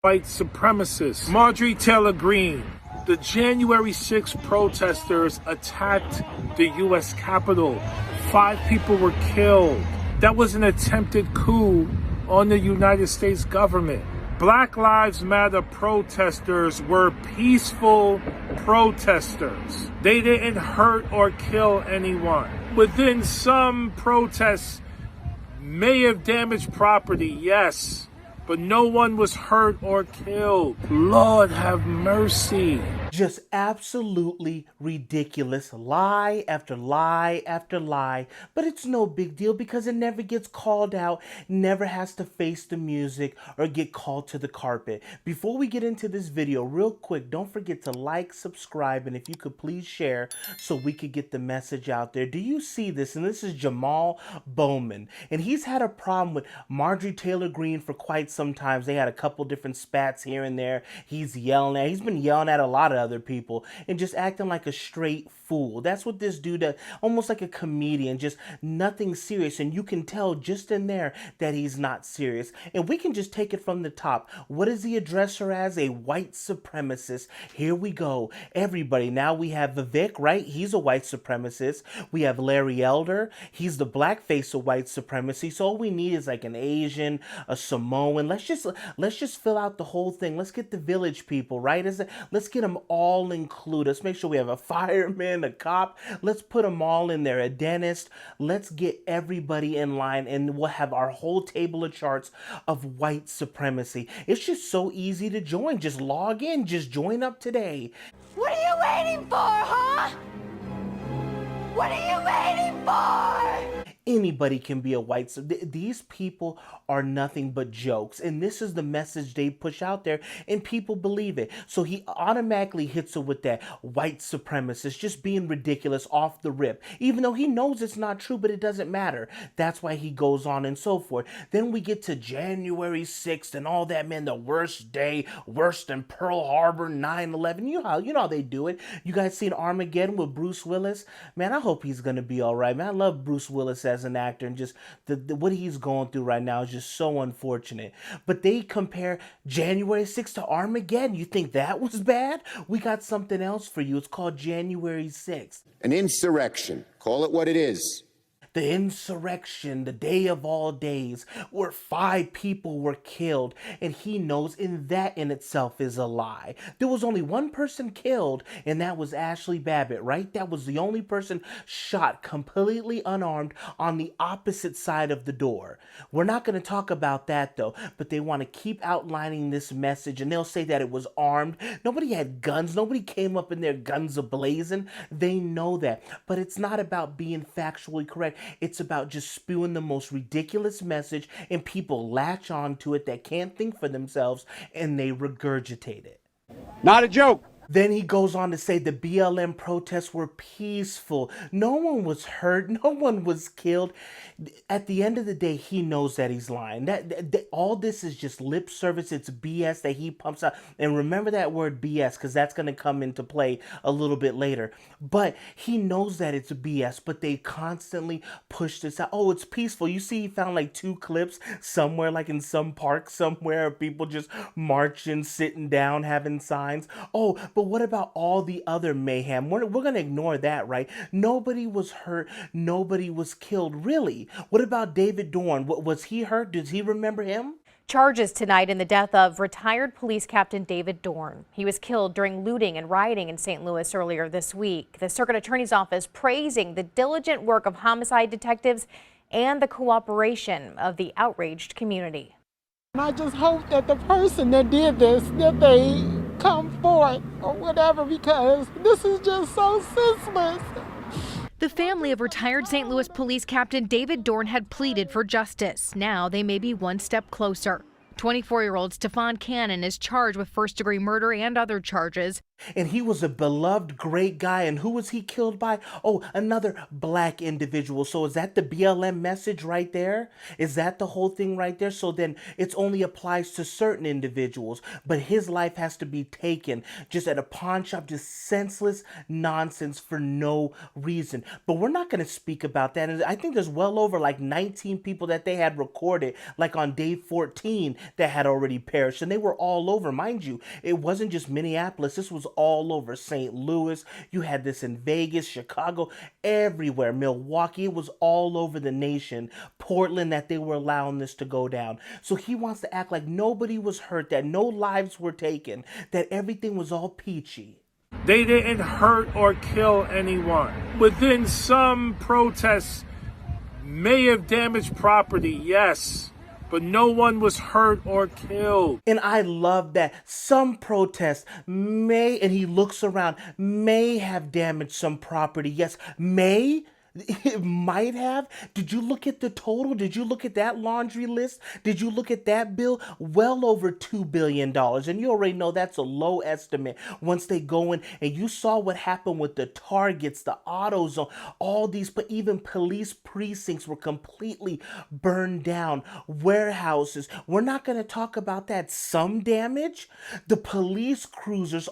white supremacists. Marjorie Taylor Greene. The January 6th protesters attacked the U.S. Capitol. 5 people were killed. That was an attempted coup on the United States government. Black Lives Matter protesters were peaceful protesters. They didn't hurt or kill anyone. Within some protests may have damaged property, yes, but no one was hurt or killed. Lord have mercy. Just absolutely ridiculous. Lie after lie after lie. But it's no big deal because it never gets called out, never has to face the music or get called to the carpet. Before we get into this video, real quick, don't forget to like, subscribe, and if you could please share so we could get the message out there. Do you see this? And this is Jamaal Bowman. And he's had a problem with Marjorie Taylor Greene for quite some time. They had a couple different spats here and there. He's been yelling at a lot of other people and just acting like a straight fool. That's what this dude does, almost like a comedian, just nothing serious. And you can tell just in there that he's not serious. And we can just take it from the top. What does he address her as? A white supremacist. Here we go. Everybody. Now we have Vivek, right? He's a white supremacist. We have Larry Elder. He's the black face of white supremacy. So all we need is like an Asian, a Samoan. Let's just fill out the whole thing. Let's get the village people, right? Let's get them all included. Let's make sure we have a fireman, a cop. Let's put them all in there, a dentist. Let's get everybody in line and we'll have our whole table of charts of white supremacy. It's just so easy to join. Just log in, just join up today. What are you waiting for, huh? What are you waiting for? Anybody can be a white. These people are nothing but jokes. And this is the message they push out there and people believe it. So he automatically hits her with that white supremacist, just being ridiculous off the rip, even though he knows it's not true, but it doesn't matter. That's why he goes on and so forth. Then we get to January 6th and all that, man, the worst day, worse than Pearl Harbor, 9/11. You know how they do it. You guys seen Armageddon with Bruce Willis? Man, I hope he's going to be all right, man. I love Bruce Willis as an actor, and just what he's going through right now is just so unfortunate. But they compare January 6th to Armageddon. You think that was bad? We got something else for you. It's called January 6th. An insurrection. Call it what it is. The insurrection, the day of all days, where 5 people were killed, and he knows that in itself is a lie. There was only one person killed, and that was Ashley Babbitt, right? That was the only person shot completely unarmed on the opposite side of the door. We're not going to talk about that, though, but they want to keep outlining this message, and they'll say that it was armed. Nobody had guns. Nobody came up in there guns a-blazing. They know that, but it's not about being factually correct. It's about just spewing the most ridiculous message and people latch on to it that can't think for themselves and they regurgitate it. Not a joke. Then he goes on to say the BLM protests were peaceful. No one was hurt. No one was killed. At the end of the day, he knows that he's lying. That all this is just lip service. It's BS that he pumps out. And remember that word BS because that's going to come into play a little bit later. But he knows that it's BS, but they constantly push this out. Oh, it's peaceful. You see, he found like 2 clips somewhere, like in some park somewhere, people just marching, sitting down, having signs. Oh, but what about all the other mayhem? We're going to ignore that, right? Nobody was hurt. Nobody was killed, really. What about David Dorn? Was he hurt? Does he remember him? Charges tonight in the death of retired police captain David Dorn. He was killed during looting and rioting in St. Louis earlier this week. The circuit attorney's office praising the diligent work of homicide detectives and the cooperation of the outraged community. I just hope that the person that did this, that they come forth or whatever, because this is just so senseless. The family of retired St. Louis police captain David Dorn had pleaded for justice. Now they may be one step closer. 24-year-old Stefan Cannon is charged with first-degree murder and other charges. And he was a beloved, great guy. And who was he killed by? Oh, another black individual. So is that the BLM message right there? Is that the whole thing right there? So then it only applies to certain individuals. But his life has to be taken just at a pawn shop, just senseless nonsense for no reason. But we're not going to speak about that. And I think there's well over like 19 people that they had recorded, like on day 14, that had already perished, and they were all over. Mind you, it wasn't just Minneapolis. This was all over St. Louis. You had this in Vegas, Chicago, everywhere. Milwaukee, it was all over the nation. Portland, that they were allowing this to go down. So he wants to act like nobody was hurt, that no lives were taken, that everything was all peachy. They didn't hurt or kill anyone. Within some protests may have damaged property, yes, but no one was hurt or killed. And I love that. Some protests may, and he looks around, may have damaged some property. Yes, may. It might have. Did you look at the total? Did you look at that laundry list? Did you look at that bill? Well over $2 billion. And you already know that's a low estimate once they go in. And you saw what happened with the Targets, the AutoZone, all these, but even police precincts were completely burned down. Warehouses. We're not going to talk about that. Some damage. The police cruisers,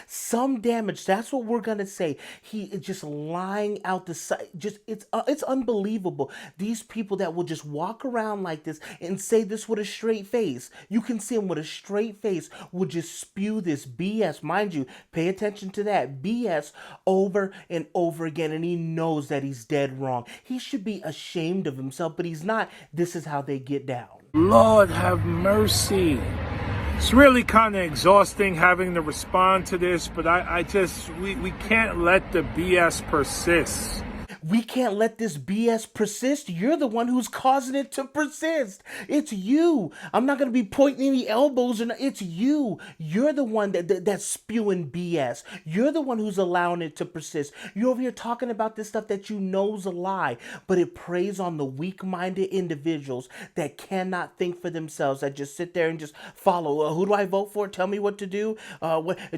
some damage. That's what we're going to say. He is just lying out the side. Just it's unbelievable. These people that will just walk around like this and say this with a straight face. You can see them with a straight face will just spew this BS. Mind you, pay attention to that BS over and over again, and he knows that he's dead wrong. He should be ashamed of himself, but he's not. This is how they get down. Lord have mercy. It's really kind of exhausting having to respond to this, but we can't let the BS persist. We can't let this BS persist. You're the one who's causing it to persist. It's you. I'm not going to be pointing any elbows. It's you. You're the one that's spewing BS. You're the one who's allowing it to persist. You're over here talking about this stuff that you know's a lie, but it preys on the weak-minded individuals that cannot think for themselves, that just sit there and just follow. Who do I vote for? Tell me what to do.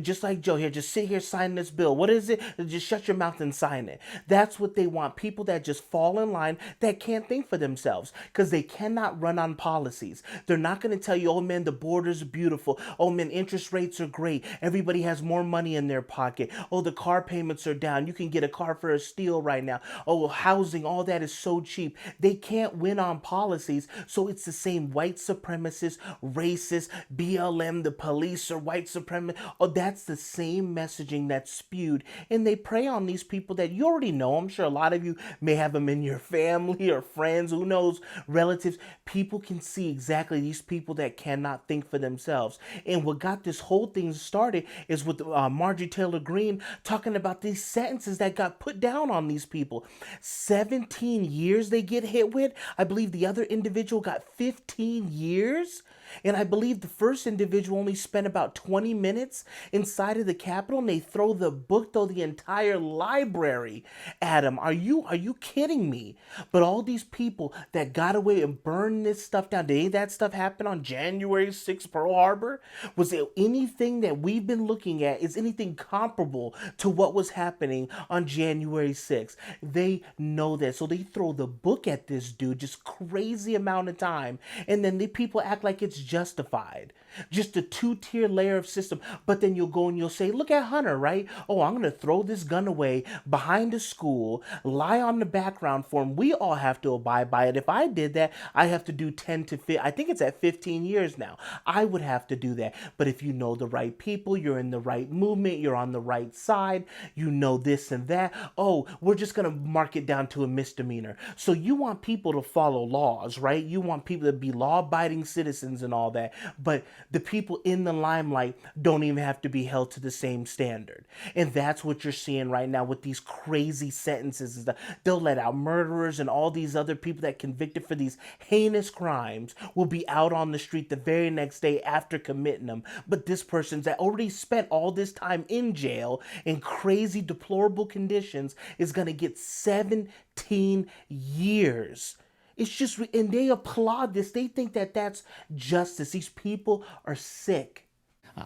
Just like Joe here, just sit here, sign this bill. What is it? Just shut your mouth and sign it. That's what they want. People that just fall in line, that can't think for themselves because they cannot run on policies. They're not going to tell you, oh man, the border's beautiful. Oh man, interest rates are great. Everybody has more money in their pocket. Oh, the car payments are down. You can get a car for a steal right now. Oh, housing, all that is so cheap. They can't win on policies. So it's the same white supremacists, racists, BLM, the police are white supremacists. Oh, that's the same messaging that's spewed. And they prey on these people that you already know. I'm sure a lot of you may have them in your family or friends, who knows, relatives. People can see exactly these people that cannot think for themselves. And what got this whole thing started is with Marjorie Taylor Greene talking about these sentences that got put down on these people. 17 years they get hit with. I believe the other individual got 15 years. And I believe the first individual only spent about 20 minutes inside of the Capitol, and they throw the entire library at him. Are you kidding me? But all these people that got away and burned this stuff down, did any of that stuff happen on January 6th, Pearl Harbor? Was there anything that we've been looking at, is anything comparable to what was happening on January 6th? They know that. So they throw the book at this dude, just crazy amount of time. And then the people act like it's justified. Just a two-tier layer of system. But then you'll go and you'll say, look at Hunter, right? Oh, I'm going to throw this gun away behind a school, lie on the background for him. We all have to abide by it. If I did that, I have to do 10 to 15. I think it's at 15 years now. I would have to do that. But if you know the right people, you're in the right movement, you're on the right side, you know this and that. Oh, we're just going to mark it down to a misdemeanor. So you want people to follow laws, right? You want people to be law-abiding citizens and all that. But the people in the limelight don't even have to be held to the same standard. And that's what you're seeing right now with these crazy sentences. Is that they'll let out murderers and all these other people that convicted for these heinous crimes will be out on the street the very next day after committing them. But this person's that already spent all this time in jail in crazy, deplorable conditions is going to get 17 years. It's just, and they applaud this. They think that that's justice. These people are sick.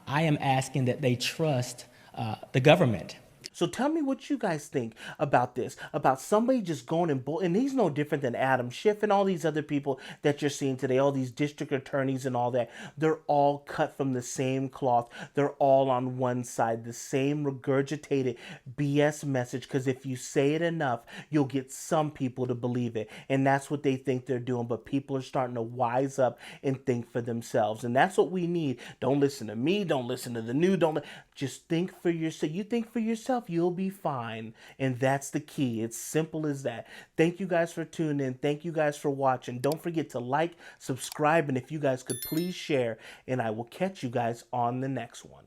I am asking that they trust the government. So tell me what you guys think about this, about somebody just going and he's no different than Adam Schiff and all these other people that you're seeing today, all these district attorneys and all that. They're all cut from the same cloth. They're all on one side, the same regurgitated BS message, because if you say it enough, you'll get some people to believe it. And that's what they think they're doing. But people are starting to wise up and think for themselves. And that's what we need. Don't listen to me. Don't listen to the news. Just think for yourself. You think for yourself, you'll be fine. And that's the key. It's simple as that. Thank you guys for tuning in. Thank you guys for watching. Don't forget to like, subscribe, and if you guys could please share. And I will catch you guys on the next one.